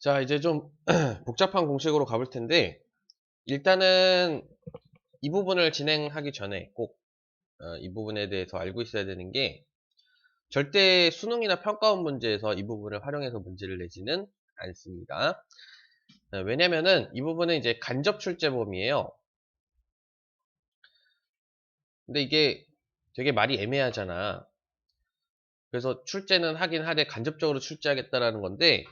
자, 이제 좀 복잡한 공식으로 가볼 텐데, 일단은 이 부분을 진행하기 전에 꼭 이 부분에 대해서 알고 있어야 되는 게, 절대 수능이나 평가원 문제에서 이 부분을 활용해서 문제를 내지는 않습니다. 왜냐면은 이 부분은 이제 간접 출제 범위예요. 근데 이게 되게 말이 애매하잖아. 그래서 출제는 하긴 하되 간접적으로 출제하겠다라는 건데,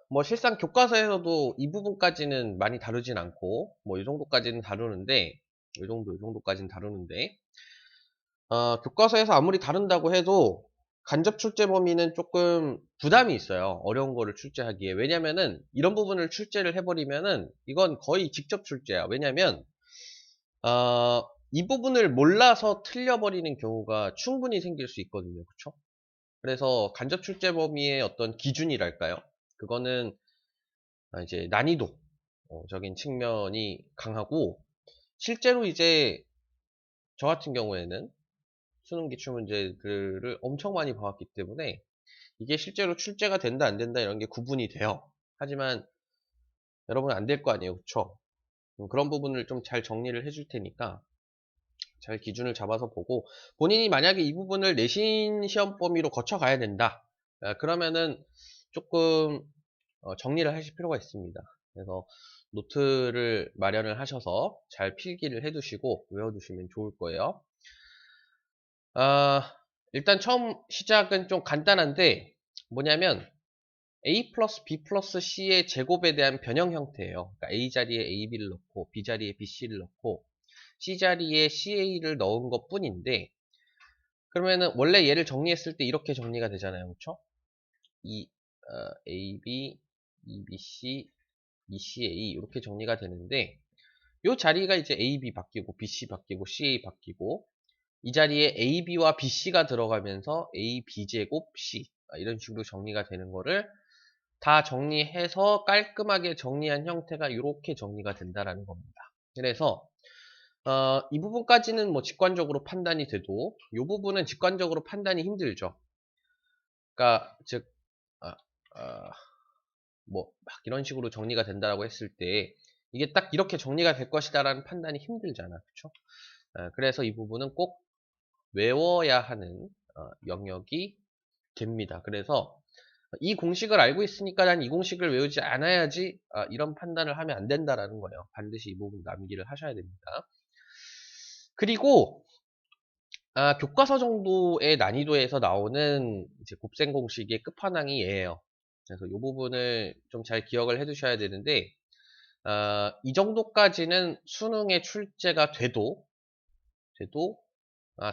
뭐 실상 교과서에서도 이 부분까지는 많이 다루진 않고, 뭐 이 정도까지는 다루는데, 이 정도까지는 다루는데, 교과서에서 아무리 다룬다고 해도 간접 출제 범위는 조금 부담이 있어요. 어려운 거를 출제하기에. 왜냐면은 이런 부분을 출제를 해버리면은 이건 거의 직접 출제야. 왜냐면 이 부분을 몰라서 틀려버리는 경우가 충분히 생길 수 있거든요. 그쵸? 그래서 간접 출제 범위의 어떤 기준이랄까요? 그거는 이제 난이도 적인 측면이 강하고, 실제로 이제 저 같은 경우에는 수능 기출 문제들을 엄청 많이 봐왔기 때문에 이게 실제로 출제가 된다 안 된다 이런 게 구분이 돼요. 하지만 여러분 안 될 거 아니에요, 그쵸? 그런 부분을 좀 잘 정리를 해줄 테니까 잘 기준을 잡아서 보고, 본인이 만약에 이 부분을 내신 시험 범위로 거쳐가야 된다, 그러면은 조금 정리를 하실 필요가 있습니다. 그래서 노트를 마련을 하셔서 잘 필기를 해두시고 외워두시면 좋을 거예요. 일단 처음 시작은 좀 간단한데, 뭐냐면 A 플러스 B 플러스 C의 제곱에 대한 변형 형태예요. 그러니까 A 자리에 AB를 넣고 B 자리에 BC를 넣고 C 자리에 CA를 넣은 것 뿐인데, 그러면은 원래 얘를 정리했을 때 이렇게 정리가 되잖아요. 그쵸? AB, EBC, ECA 이렇게 정리가 되는데, 이 자리가 이제 AB 바뀌고 BC 바뀌고 CA 바뀌고, 이 자리에 AB와 BC가 들어가면서 AB제곱 C 이런 식으로 정리가 되는 거를 다 정리해서 깔끔하게 정리한 형태가 이렇게 정리가 된다라는 겁니다. 그래서 이 부분까지는 뭐 직관적으로 판단이 돼도 이 부분은 직관적으로 판단이 힘들죠. 그러니까 즉 아, 아, 뭐 막 이런 식으로 정리가 된다라고 했을 때 이게 딱 이렇게 정리가 될 것이다라는 판단이 힘들잖아, 그렇죠? 그래서 이 부분은 꼭 외워야 하는 영역이 됩니다. 그래서 이 공식을 알고 있으니까 난 이 공식을 외우지 않아야지 이런 판단을 하면 안 된다라는 거예요. 반드시 이 부분 남기를 하셔야 됩니다. 그리고 교과서 정도의 난이도에서 나오는 이제 곱셈 공식의 끝판왕이 얘예요. 그래서 이 부분을 좀 잘 기억을 해 두셔야 되는데, 이 정도까지는 수능에 출제가 돼도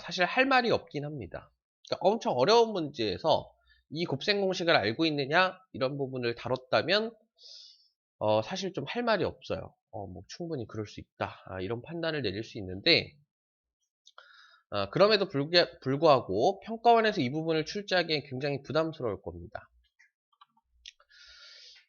사실 할 말이 없긴 합니다. 그러니까 엄청 어려운 문제에서 이 곱셈 공식을 알고 있느냐 이런 부분을 다뤘다면 사실 좀 할 말이 없어요. 뭐 충분히 그럴 수 있다, 이런 판단을 내릴 수 있는데, 그럼에도 불구하고 평가원에서 이 부분을 출제하기엔 굉장히 부담스러울 겁니다.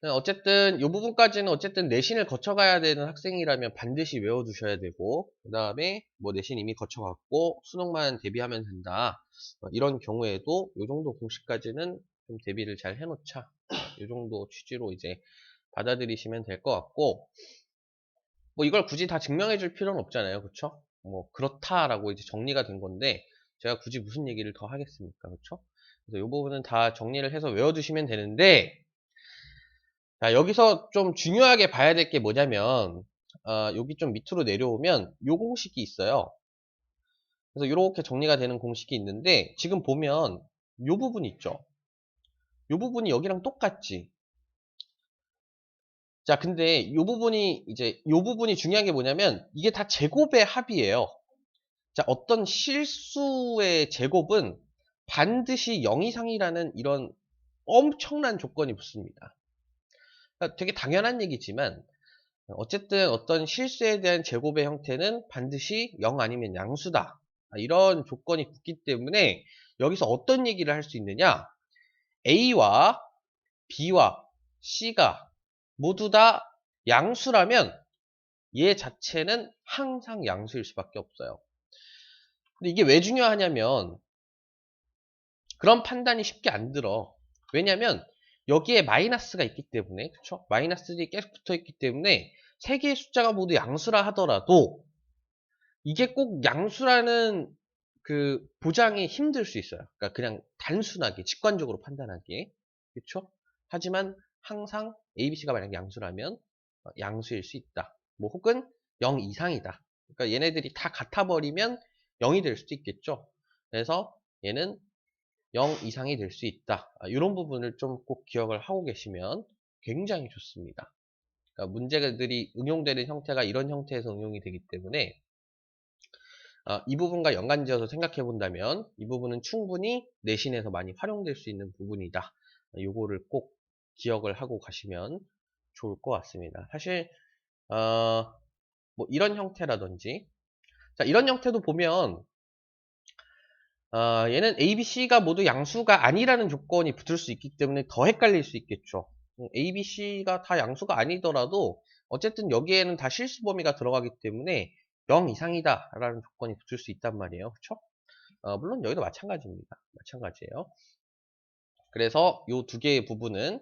어쨌든 이 부분까지는 어쨌든 내신을 거쳐가야 되는 학생이라면 반드시 외워두셔야 되고, 그 다음에 뭐 내신 이미 거쳐갔고 수능만 대비하면 된다, 이런 경우에도 이 정도 공식까지는 좀 대비를 잘 해놓자, 이 정도 취지로 이제 받아들이시면 될 것 같고, 뭐 이걸 굳이 다 증명해 줄 필요는 없잖아요, 그쵸? 뭐 그렇다라고 이제 정리가 된 건데 제가 굳이 무슨 얘기를 더 하겠습니까, 그쵸? 그래서 이 부분은 다 정리를 해서 외워두시면 되는데, 자, 여기서 좀 중요하게 봐야 될 게 뭐냐면, 여기 좀 밑으로 내려오면 요 공식이 있어요. 그래서 이렇게 정리가 되는 공식이 있는데, 지금 보면 요 부분 있죠? 요 부분이 여기랑 똑같지? 자, 근데 요 부분이 중요한 게 뭐냐면 이게 다 제곱의 합이에요. 자, 어떤 실수의 제곱은 반드시 0 이상이라는 이런 엄청난 조건이 붙습니다. 그러니까 되게 당연한 얘기지만 어쨌든 어떤 실수에 대한 제곱의 형태는 반드시 0 아니면 양수다, 이런 조건이 붙기 때문에 여기서 어떤 얘기를 할 수 있느냐, A와 B와 C가 모두 다 양수라면 얘 자체는 항상 양수일 수밖에 없어요. 근데 이게 왜 중요하냐면 그런 판단이 쉽게 안 들어. 왜냐면 여기에 마이너스가 있기 때문에, 그쵸? 마이너스들이 계속 붙어 있기 때문에 세 개의 숫자가 모두 양수라 하더라도 이게 꼭 양수라는 그 보장이 힘들 수 있어요. 그러니까 그냥 단순하게 직관적으로 판단하기에, 그쵸? 하지만 항상 ABC가 만약 양수라면 양수일 수 있다. 뭐 혹은 0 이상이다. 그러니까 얘네들이 다 같아버리면 0이 될 수도 있겠죠. 그래서 얘는 0 이상이 될 수 있다. 이런 부분을 좀 꼭 기억을 하고 계시면 굉장히 좋습니다. 그러니까 문제들이 응용되는 형태가 이런 형태에서 응용이 되기 때문에 이 부분과 연관지어서 생각해 본다면 이 부분은 충분히 내신에서 많이 활용될 수 있는 부분이다. 요거를 꼭 기억을 하고 가시면 좋을 것 같습니다. 사실 뭐 이런 형태라든지 자 이런 형태도 보면 얘는 A, B, C가 모두 양수가 아니라는 조건이 붙을 수 있기 때문에 더 헷갈릴 수 있겠죠. A, B, C가 다 양수가 아니더라도 어쨌든 여기에는 다 실수 범위가 들어가기 때문에 0 이상이다 라는 조건이 붙을 수 있단 말이에요. 그쵸? 물론 여기도 마찬가지입니다. 마찬가지예요. 그래서 이 두 개의 부분은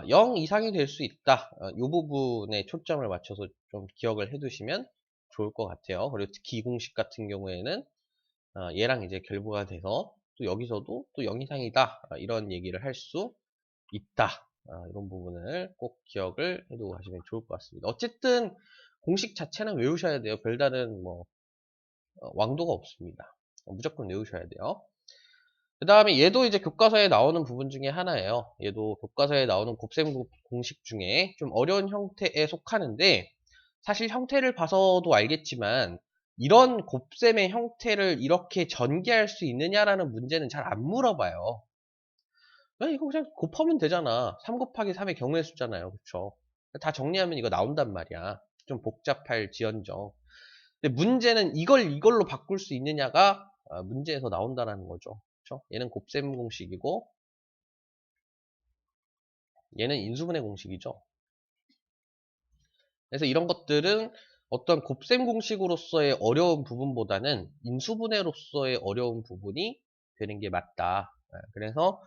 0 이상이 될 수 있다. 이 부분에 초점을 맞춰서 좀 기억을 해두시면 좋을 것 같아요. 그리고 특히 이 공식 같은 경우에는 얘랑 이제 결부가 돼서 또 여기서도 또 0 이상이다. 이런 얘기를 할 수 있다. 이런 부분을 꼭 기억을 해두고 가시면 좋을 것 같습니다. 어쨌든 공식 자체는 외우셔야 돼요. 별다른 뭐 왕도가 없습니다. 무조건 외우셔야 돼요. 그 다음에 얘도 이제 교과서에 나오는 부분 중에 하나예요. 얘도 교과서에 나오는 곱셈 공식 중에 좀 어려운 형태에 속하는데 사실 형태를 봐서도 알겠지만 이런 곱셈의 형태를 이렇게 전개할 수 있느냐라는 문제는 잘 안 물어봐요. 이거 그냥 곱하면 되잖아. 3 곱하기 3의 경우의 수잖아요. 그쵸? 다 정리하면 이거 나온단 말이야. 좀 복잡할 지연정. 근데 문제는 이걸 이걸로 바꿀 수 있느냐가 문제에서 나온다는 거죠. 그쵸? 얘는 곱셈 공식이고 얘는 인수분해 공식이죠. 그래서 이런 것들은 어떤 곱셈 공식으로서의 어려운 부분보다는 인수분해로서의 어려운 부분이 되는 게 맞다. 그래서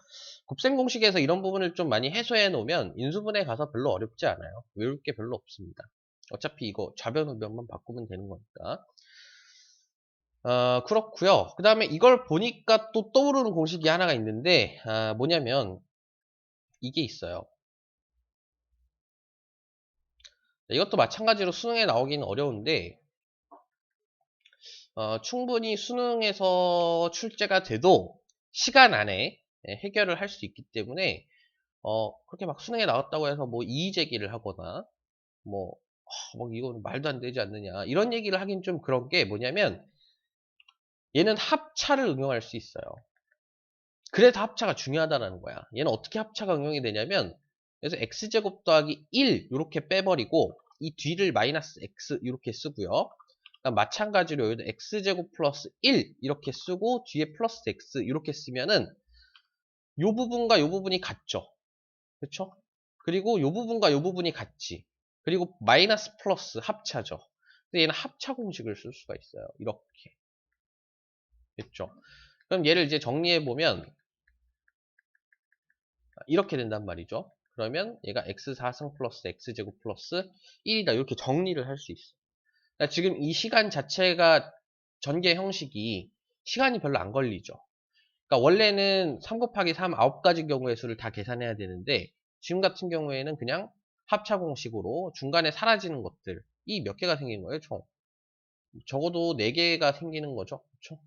곱셈 공식에서 이런 부분을 좀 많이 해소해 놓으면 인수분해 가서 별로 어렵지 않아요. 외울 게 별로 없습니다. 어차피 이거 좌변 우변만 바꾸면 되는 거니까. 그렇고요. 그 다음에 이걸 보니까 또 떠오르는 공식이 하나가 있는데 뭐냐면 이게 있어요. 이것도 마찬가지로 수능에 나오기는 어려운데 충분히 수능에서 출제가 돼도 시간 안에 해결을 할 수 있기 때문에 그렇게 막 수능에 나왔다고 해서 뭐 이의 제기를 하거나 뭐 이건 말도 안 되지 않느냐 이런 얘기를 하긴 좀 그런 게 뭐냐면 얘는 합차를 응용할 수 있어요. 그래서 합차가 중요하다는 거야. 얘는 어떻게 합차가 응용이 되냐면 그래서 x제곱 더하기 1 이렇게 빼버리고 이 뒤를 마이너스 x 이렇게 쓰고요. 마찬가지로 여기도 x제곱 플러스 1 이렇게 쓰고 뒤에 플러스 x 이렇게 쓰면은 요 부분과 요 부분이 같죠. 그렇죠? 그리고 요 부분과 요 부분이 같지. 그리고 마이너스 플러스 합차죠. 근데 얘는 합차 공식을 쓸 수가 있어요. 이렇게. 됐죠? 그럼 얘를 이제 정리해 보면 이렇게 된단 말이죠. 그러면 얘가 x4승 플러스 x제곱 플러스 1이다. 이렇게 정리를 할 수 있어. 그러니까 지금 이 시간 자체가 전개 형식이 시간이 별로 안 걸리죠. 그러니까 원래는 3 곱하기 3 9가지 경우의 수를 다 계산해야 되는데 지금 같은 경우에는 그냥 합차 공식으로 중간에 사라지는 것들이 몇 개가 생긴 거예요, 총. 적어도 4개가 생기는 거죠. 그렇죠?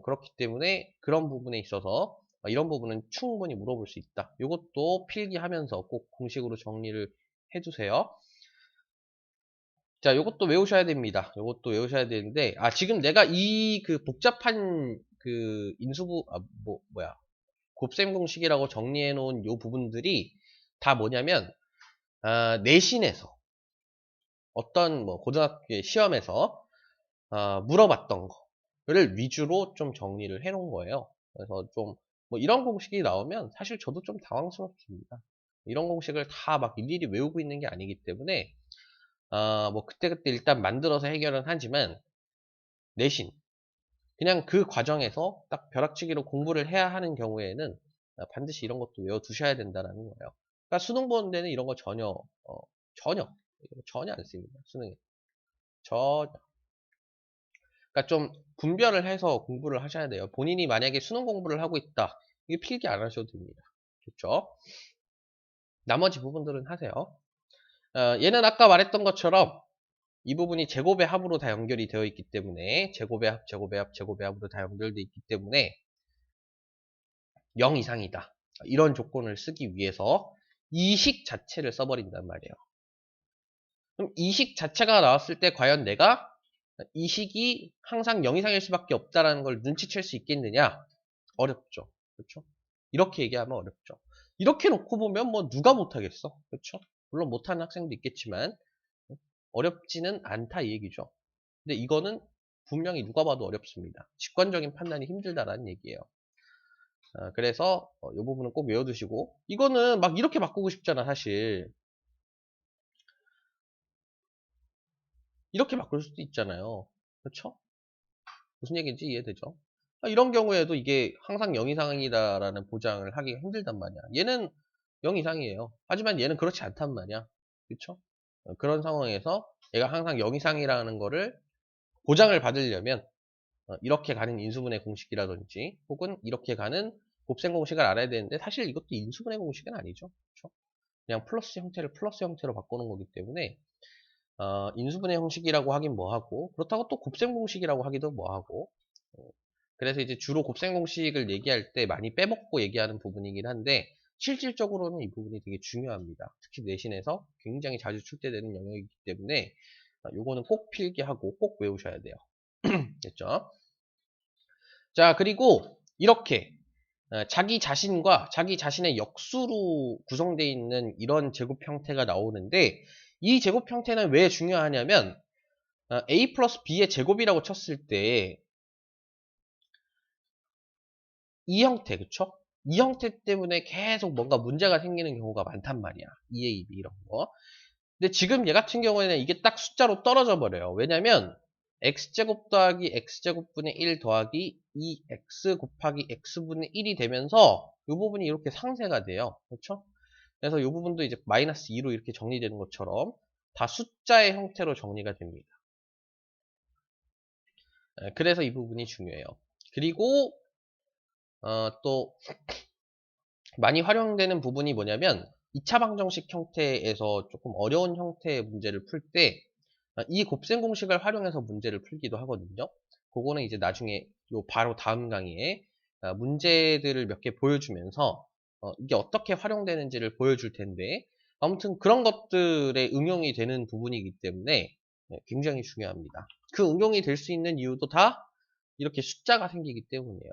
그렇기 때문에 그런 부분에 있어서 이런 부분은 충분히 물어볼 수 있다. 이것도 필기하면서 꼭 공식으로 정리를 해주세요. 자, 요것도 외우셔야 됩니다. 요것도 외우셔야 되는데, 지금 내가 이 그 복잡한 그 인수부, 곱셈 공식이라고 정리해 놓은 요 부분들이 다 뭐냐면, 내신에서 어떤 뭐 고등학교 시험에서 물어봤던 거를 위주로 좀 정리를 해 놓은 거예요. 그래서 좀 뭐 이런 공식이 나오면 사실 저도 좀 당황스럽습니다. 이런 공식을 다 막 일일이 외우고 있는 게 아니기 때문에 뭐 그때그때 일단 만들어서 해결은 하지만 내신 그냥 그 과정에서 딱 벼락치기로 공부를 해야 하는 경우에는 반드시 이런 것도 외워두셔야 된다는 거예요. 그러니까 수능 보는 데는 이런 거 전혀 안 씁니다. 수능에. 전혀. 그러니까 좀 분별을 해서 공부를 하셔야 돼요. 본인이 만약에 수능 공부를 하고 있다. 이게 필기 안 하셔도 됩니다. 좋죠? 나머지 부분들은 하세요. 얘는 아까 말했던 것처럼 이 부분이 제곱의 합으로 다 연결이 되어 있기 때문에 제곱의 합, 제곱의 합, 제곱의 합으로 다 연결되어 있기 때문에 0 이상이다. 이런 조건을 쓰기 위해서 이식 자체를 써버린단 말이에요. 그럼 이식 자체가 나왔을 때 과연 내가 이식이 항상 0 이상일 수밖에 없다라는 걸 눈치챌 수 있겠느냐? 어렵죠. 그렇죠? 이렇게 얘기하면 어렵죠. 이렇게 놓고 보면 뭐 누가 못하겠어. 그렇죠? 물론 못하는 학생도 있겠지만 어렵지는 않다 이 얘기죠. 근데 이거는 분명히 누가 봐도 어렵습니다. 직관적인 판단이 힘들다라는 얘기예요. 그래서 이 부분은 꼭 외워두시고 이거는 막 이렇게 바꾸고 싶잖아 사실. 이렇게 바꿀 수도 있잖아요. 그렇죠? 무슨 얘기인지 이해되죠? 이런 경우에도 이게 항상 0 이상이다라는 보장을 하기가 힘들단 말이야. 얘는 0 이상이에요. 하지만 얘는 그렇지 않단 말이야. 그렇죠? 그런 상황에서 얘가 항상 0 이상이라는 거를 보장을 받으려면 이렇게 가는 인수분해 공식이라든지 혹은 이렇게 가는 곱셈 공식을 알아야 되는데 사실 이것도 인수분해 공식은 아니죠. 그렇죠? 그냥 플러스 형태를 플러스 형태로 바꾸는 거기 때문에 인수분해 형식이라고 하긴 뭐하고 그렇다고 또 곱셈 공식이라고 하기도 뭐하고 그래서 이제 주로 곱셈 공식을 얘기할 때 많이 빼먹고 얘기하는 부분이긴 한데 실질적으로는 이 부분이 되게 중요합니다. 특히 내신에서 굉장히 자주 출제되는 영역이기 때문에 요거는 꼭 필기하고 꼭 외우셔야 돼요. 됐죠? 자, 그리고 이렇게 자기 자신과 자기 자신의 역수로 구성되어 있는 이런 제곱 형태가 나오는데 이 제곱 형태는 왜 중요하냐면 a 플러스 b의 제곱이라고 쳤을 때 이 형태, 그쵸? 이 형태 때문에 계속 뭔가 문제가 생기는 경우가 많단 말이야. 2a, b 이런 거. 근데 지금 얘 같은 경우에는 이게 딱 숫자로 떨어져 버려요. 왜냐면 x제곱 더하기 x제곱분의 1 더하기 2x 곱하기 x분의 1이 되면서 이 부분이 이렇게 상쇄가 돼요. 그렇죠? 그래서 이 부분도 이제 마이너스 2로 이렇게 정리되는 것처럼 다 숫자의 형태로 정리가 됩니다. 그래서 이 부분이 중요해요. 그리고 또 많이 활용되는 부분이 뭐냐면 2차 방정식 형태에서 조금 어려운 형태의 문제를 풀 때 이 곱셈 공식을 활용해서 문제를 풀기도 하거든요. 그거는 이제 나중에 요 바로 다음 강의에 문제들을 몇 개 보여주면서 이게 어떻게 활용되는지를 보여줄 텐데 아무튼 그런 것들에 응용이 되는 부분이기 때문에 굉장히 중요합니다. 그 응용이 될 수 있는 이유도 다 이렇게 숫자가 생기기 때문이에요.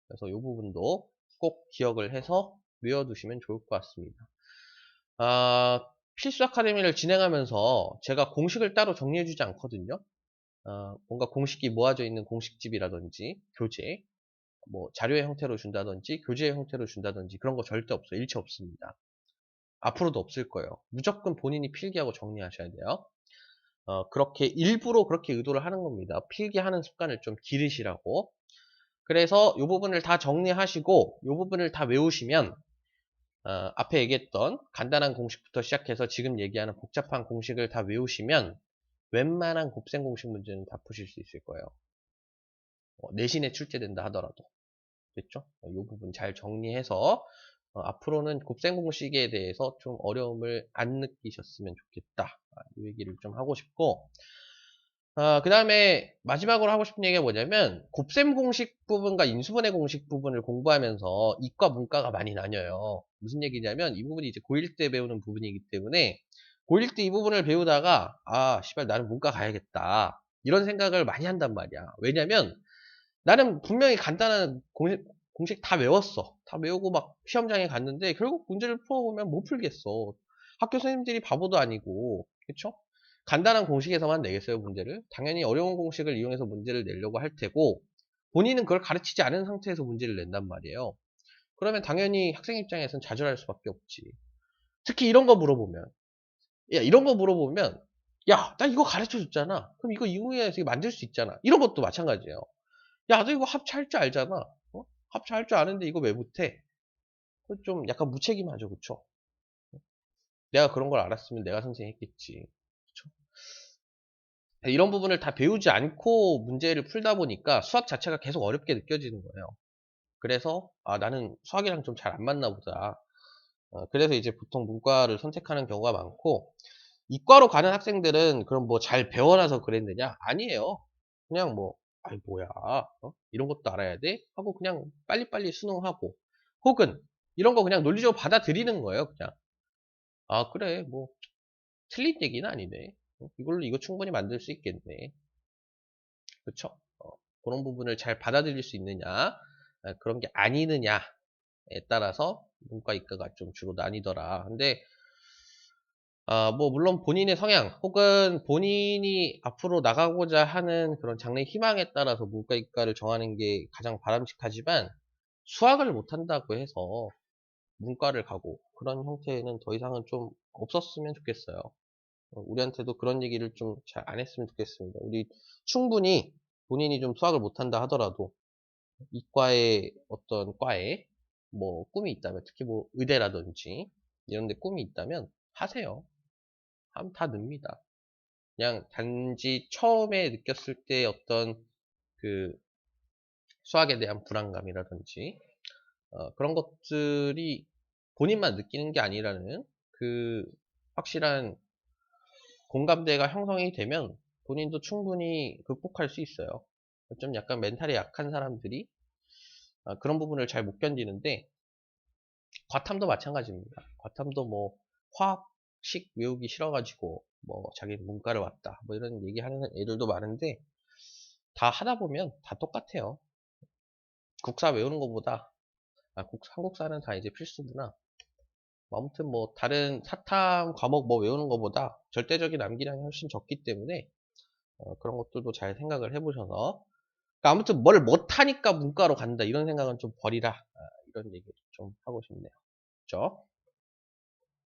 그래서 이 부분도 꼭 기억을 해서 외워두시면 좋을 것 같습니다. 필수 아카데미를 진행하면서 제가 공식을 따로 정리해주지 않거든요. 뭔가 공식이 모아져 있는 공식집이라든지 교재, 뭐 자료의 형태로 준다든지 교재의 형태로 준다든지 그런 거 절대 없어요. 일체 없습니다. 앞으로도 없을 거예요. 무조건 본인이 필기하고 정리하셔야 돼요. 그렇게 일부러 그렇게 의도를 하는 겁니다. 필기하는 습관을 좀 기르시라고. 그래서 이 부분을 다 정리하시고 이 부분을 다 외우시면 앞에 얘기했던 간단한 공식부터 시작해서 지금 얘기하는 복잡한 공식을 다 외우시면 웬만한 곱셈 공식 문제는 다 푸실 수 있을 거예요. 내신에 출제된다 하더라도. 됐죠? 이 부분 잘 정리해서 앞으로는 곱셈 공식에 대해서 좀 어려움을 안 느끼셨으면 좋겠다. 이 얘기를 좀 하고 싶고 그 다음에 마지막으로 하고 싶은 얘기가 뭐냐면 곱셈 공식 부분과 인수분해 공식 부분을 공부하면서 이과 문과가 많이 나뉘어요. 무슨 얘기냐면 이 부분이 이제 고1 때 배우는 부분이기 때문에 고1 때 이 부분을 배우다가 씨발 나는 문과 가야겠다 이런 생각을 많이 한단 말이야. 왜냐면 나는 분명히 간단한 공식 다 외웠어. 다 외우고 막 시험장에 갔는데 결국 문제를 풀어보면 못 풀겠어. 학교 선생님들이 바보도 아니고 그쵸? 간단한 공식에서만 내겠어요, 문제를? 당연히 어려운 공식을 이용해서 문제를 내려고 할 테고 본인은 그걸 가르치지 않은 상태에서 문제를 낸단 말이에요. 그러면 당연히 학생 입장에서는 좌절할 수밖에 없지. 특히 이런 거 물어보면 야, 나 이거 가르쳐 줬잖아. 그럼 이거 이용해서 만들 수 있잖아. 이런 것도 마찬가지예요. 야, 너 이거 합차할 줄 알잖아. 합차할 줄 아는데 이거 왜 못해? 좀 약간 무책임하죠, 그쵸? 내가 그런 걸 알았으면 내가 선생했겠지. 그쵸? 이런 부분을 다 배우지 않고 문제를 풀다 보니까 수학 자체가 계속 어렵게 느껴지는 거예요. 그래서 아, 나는 수학이랑 좀 잘 안 맞나 보다. 그래서 이제 보통 문과를 선택하는 경우가 많고, 이과로 가는 학생들은 그럼 뭐 잘 배워놔서 그랬느냐? 아니에요. 그냥 뭐, 아이 뭐야, 이런 것도 알아야 돼? 하고 그냥 빨리빨리 수능하고, 혹은 이런 거 그냥 논리적으로 받아들이는 거예요. 그냥 아, 그래, 뭐 틀린 얘기는 아니네. 이걸로 이거 충분히 만들 수 있겠네. 그쵸? 그런 부분을 잘 받아들일 수 있느냐, 그런 게 아니느냐에 따라서 문과 이과가 좀 주로 나뉘더라. 근데 뭐 물론 본인의 성향 혹은 본인이 앞으로 나가고자 하는 그런 장래 희망에 따라서 문과 이과를 정하는 게 가장 바람직하지만, 수학을 못한다고 해서 문과를 가고 그런 형태는 더 이상은 좀 없었으면 좋겠어요. 우리한테도 그런 얘기를 좀 잘 안 했으면 좋겠습니다. 우리 충분히 본인이 좀 수학을 못한다 하더라도 이과의 어떤 과에 뭐 꿈이 있다면, 특히 뭐 의대라든지 이런 데 꿈이 있다면 하세요. 하면 다 늡니다. 그냥 단지 처음에 느꼈을 때 어떤 그 수학에 대한 불안감이라든지 그런 것들이 본인만 느끼는 게 아니라는 그 확실한 공감대가 형성이 되면 본인도 충분히 극복할 수 있어요. 좀 약간 멘탈이 약한 사람들이 그런 부분을 잘 못 견디는데, 과탐도 마찬가지입니다. 과탐도 뭐 화학식 외우기 싫어가지고 뭐 자기 문과를 왔다 뭐 이런 얘기하는 애들도 많은데, 다 하다 보면 다 똑같아요. 국사 외우는 것보다, 한국사는 다 이제 필수구나. 아무튼 뭐 다른 사탐 과목 뭐 외우는 것보다 절대적인 암기량이 훨씬 적기 때문에 그런 것들도 잘 생각을 해보셔서, 그러니까 아무튼 뭘 못하니까 문과로 간다 이런 생각은 좀 버리라, 이런 얘기를 좀 하고 싶네요. 그죠?